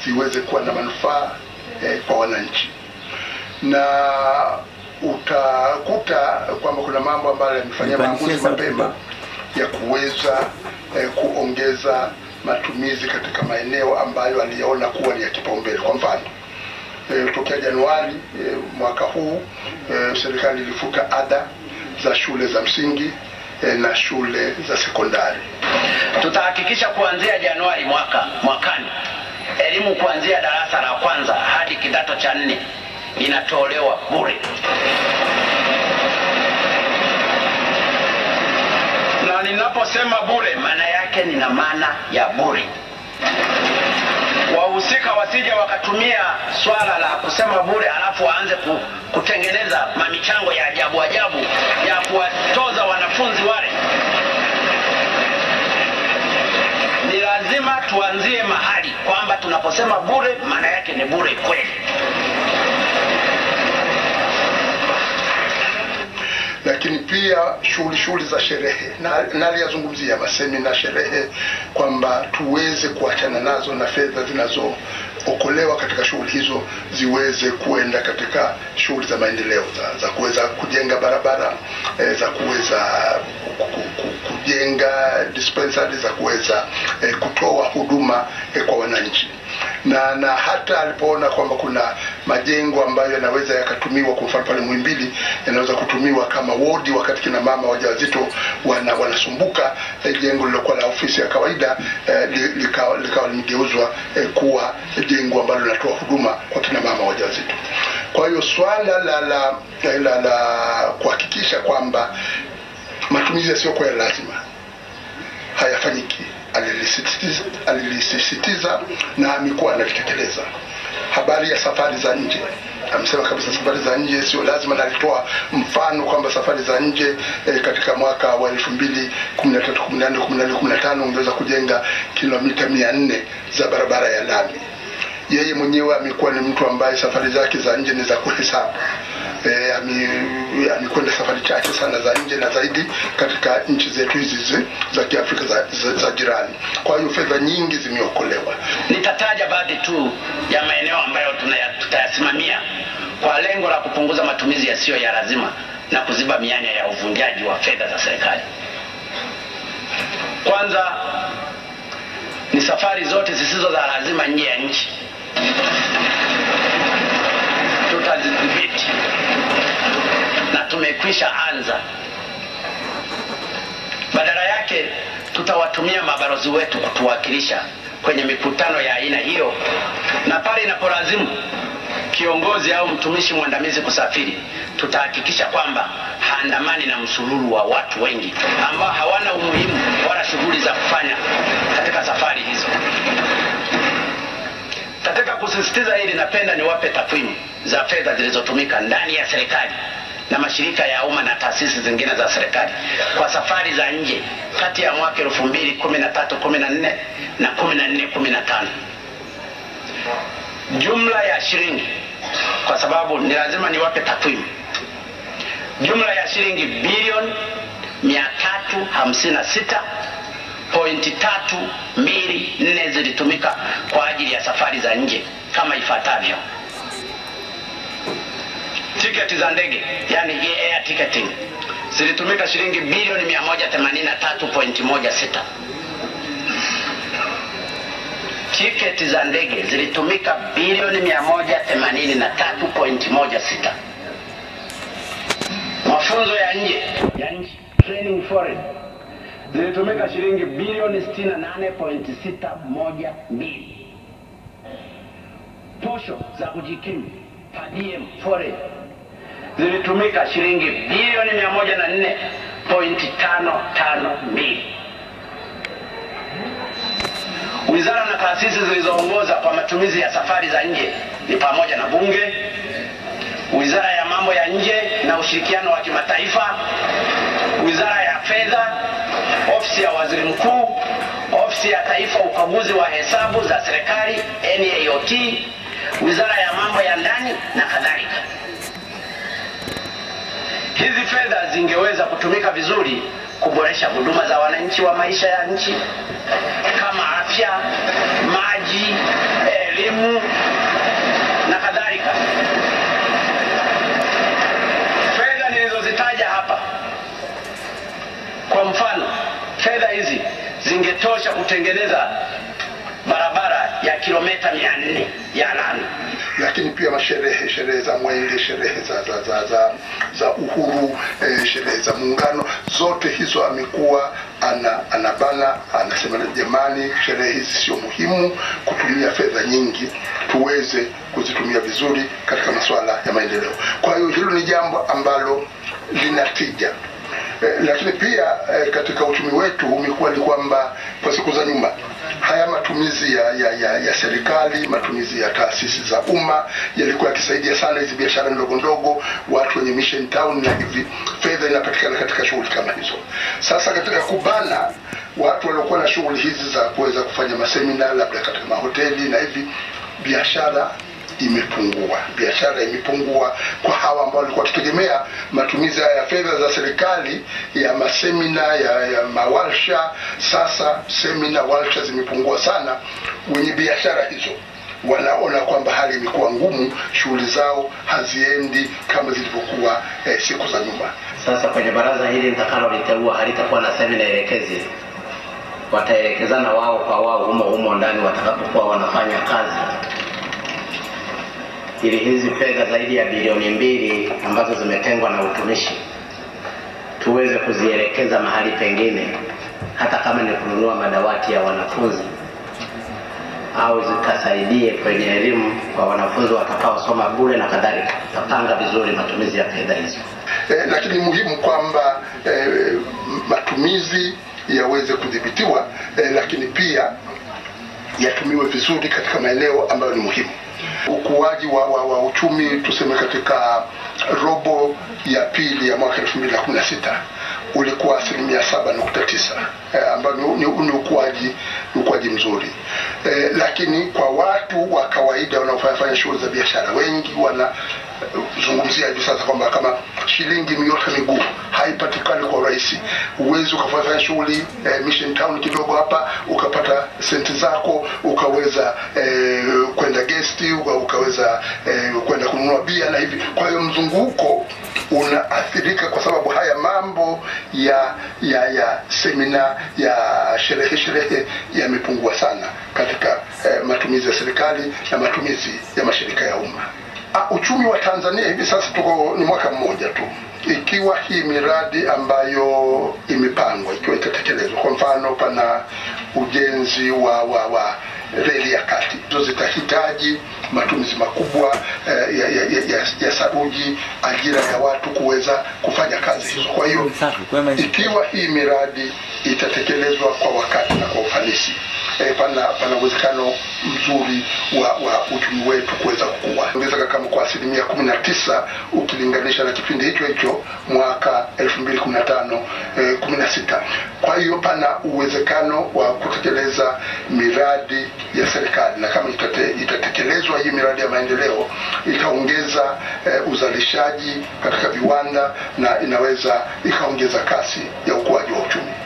ziweze kuwa na manufaa kwa wananchi. Na utakuta kwamba kuna mambo ambayo yamefanyia maamuzi mapema ya kuweza kuongeza matumizi katika maeneo ambayo aliona kuwa ni ya kipaumbele. Kwa mfano, tokea Januari mwaka huu serikali ilifuta ada za shule za msingi na shule za sekondari. Tutahakikisha kuanzia Januari mwakani elimu kuanzia darasa la kwanza hadi kidato cha 4 inatolewa bure. Na ninaposema bure, maana yake nina maana ya bure. Wahusika wasije wakatumia swala la kusema bure alafu waanze kutengeneza mamichango ya ajabu ya kuwatoza wanafunzi wale. Ni lazima tuanzie mahali kwamba tunaposema bure maana yake ni bure kweli. Lakini pia shughuli za sherehe, na aliyazungumzia masemina, sherehe, kwamba tuweze kuachana nazo na fedha zinazookolewa katika shughuli hizo ziweze kuenda katika shughuli za maendeleo, za kuweza kujenga barabara, za kuweza kujenga dispensary, za kuweza kutoa huduma kwa wananchi. Na hata alipoona kwamba kuna majengo ambayo yanaweza yakatumiwa, kwa mfano pale Muhimbili yanaweza kutumiwa kama wodi wakati kina mama wajawazito wanasumbuka, jengo lilokuwa la ofisi ya kawaida likawa limegeuzwa kuwa jengo ambalo linatoa huduma kwa kina mama wajawazito. Kwa hiyo swala la kuhakikisha matumizi yasiyokuwa ya lazima hayafanyiki alilisisitiza na amekuwa analitekeleza. Habari ya safari za nje, amesema kabisa safari za nje sio lazima, na alitoa mfano kwamba safari za nje katika mwaka wa 2013, 14, 15 ungeweza kujenga kilomita 400 za barabara ya lami. Yeye mwenyewe amekuwa ni mtu ambaye safari zake za nje ni za kuhesabu. Amekwenda safari chache sana za nje, na zaidi katika nchi zetu hizi za Kiafrika za jirani. Kwa hiyo fedha nyingi zimeokolewa. Nitataja baadhi tu ya maeneo ambayo tutayasimamia kwa lengo la kupunguza matumizi yasiyo ya lazima na kuziba mianya ya uvunjaji wa fedha za serikali. Kwanza ni safari zote zisizo za lazima nje ya nchi. Tutazidhibiti na tumekwisha anza. Badala yake tutawatumia mabalozi wetu kutuwakilisha kwenye mikutano ya aina hiyo, na pale inapolazimu kiongozi au mtumishi mwandamizi kusafiri, tutahakikisha kwamba haandamani na msururu wa watu wengi ambao hawana umuhimu wala shughuli za kufanya katika safari hizo. Katika kusisitiza hili, napenda niwape takwimu za fedha zilizotumika ndani ya serikali na mashirika ya umma na taasisi zingine za serikali kwa safari za nje kati ya mwaka 2013-14 na 14-15. Jumla ya shilingi, kwa sababu ni lazima niwape takwimu, jumla ya shilingi bilioni 356.34 zilitumika kwa ajili ya safari za nje kama ifuatavyo. Tiketi za ndege, yani air ticketing, zilitumika shilingi bilioni 183.16. Tiketi za ndege zilitumika bilioni 183.16. Mafunzo ya nje, training foreign, zilitumika shilingi bilioni 68.612. Posho za kujikimu, per diem foreign, zilitumika shilingi bilioni 104.552. Wizara na taasisi zilizoongoza kwa matumizi ya safari za nje ni pamoja na Bunge, Wizara ya Mambo ya Nje na Ushirikiano wa Kimataifa, Wizara ya Fedha, Ofisi ya Waziri Mkuu, Ofisi ya Taifa Ukaguzi wa Hesabu za Serikali NAOT, Wizara ya Mambo ya Ndani na kadhalika. Hizi fedha zingeweza kutumika vizuri kuboresha huduma za wananchi wa maisha ya nchi kama afya, maji, elimu kutengeneza barabara ya kilomita 400 ya lami. Lakini pia sherehe za Mwenge, sherehe za uhuru, sherehe za Muungano, zote hizo amekuwa anabana, anasema jamani, sherehe hizi sio muhimu kutumia fedha nyingi, tuweze kuzitumia vizuri katika masuala ya maendeleo. Kwa hiyo hilo ni jambo ambalo linatija. Lakini pia katika uchumi wetu umekuwa ni kwamba kwa siku za nyuma haya matumizi ya serikali, matumizi ya taasisi za umma yalikuwa yakisaidia sana hizi biashara ndogo ndogo, watu wenye mission town, na hivi fedha inapatikana katika shughuli kama hizo. Sasa katika kubana watu waliokuwa na shughuli hizi za kuweza kufanya masemina labda katika mahoteli na hivi, biashara imepungua kwa hawa ambao walikuwa wakitegemea matumizi ya fedha za serikali ya masemina ya mawarsha. Sasa semina, warsha zimepungua sana. Wenye biashara hizo wanaona kwamba hali imekuwa ngumu, shughuli zao haziendi kama zilivyokuwa siku za nyuma. Sasa kwenye baraza hili nitakaloliteua halitakuwa na semina elekezi, wataelekezana wao kwa wao humo ndani watakapokuwa wanafanya kazi, ili hizi fedha zaidi ya bilioni 2 ambazo zimetengwa na utumishi tuweze kuzielekeza mahali pengine, hata kama ni kununua madawati ya wanafunzi au zikasaidie kwenye elimu kwa wanafunzi watakaosoma bure na kadhalika. Tutapanga vizuri matumizi ya fedha hizo. Lakini muhimu kwamba matumizi yaweze kudhibitiwa, lakini pia yatumiwe vizuri katika maeneo ambayo ni muhimu. Ukuaji wa uchumi tuseme katika robo ya pili ya mwaka 2016 ulikuwa 7.9, ambao ni ukuaji mzuri. Lakini kwa watu wa kawaida wanaofanya shughuli za biashara, wengi wanazungumzia hivi sasa kwamba kama shilingi miota miguu haipatikani kwa urahisi. Uwezi ukafanya shughuli mission town kidogo hapa ukapata senti zako, ukaweza kwenda guesti, ukaweza kwenda kununua bia na hivi. Kwa hiyo mzunguko unaathirika kwa sababu haya mambo ya semina, ya sherehe yamepungua sana katika matumizi ya serikali na matumizi ya mashirika ya umma. Uchumi wa Tanzania hivi sasa ni mwaka mmoja tu. Ikiwa hii miradi ambayo imepangwa ikiwa itatekelezwa, kwa mfano pana ujenzi wa reli ya kati, hizo zitahitaji matumizi makubwa ya saruji, ajira ya watu kuweza kufanya kazi hizo. Kwa hiyo ikiwa hii miradi itatekelezwa kwa wakati na kwa ufanisi, pana uwezekano mzuri wa uchumi wetu kuweza kukua. Ongezeka kama kwa 19% ukilinganisha na kipindi hicho mwaka 2015-16. Kwa hiyo pana uwezekano wa kutekeleza miradi ya serikali, na kama itatekelezwa hii miradi ya maendeleo itaongeza uzalishaji katika viwanda na inaweza ikaongeza kasi ya ukuaji wa uchumi.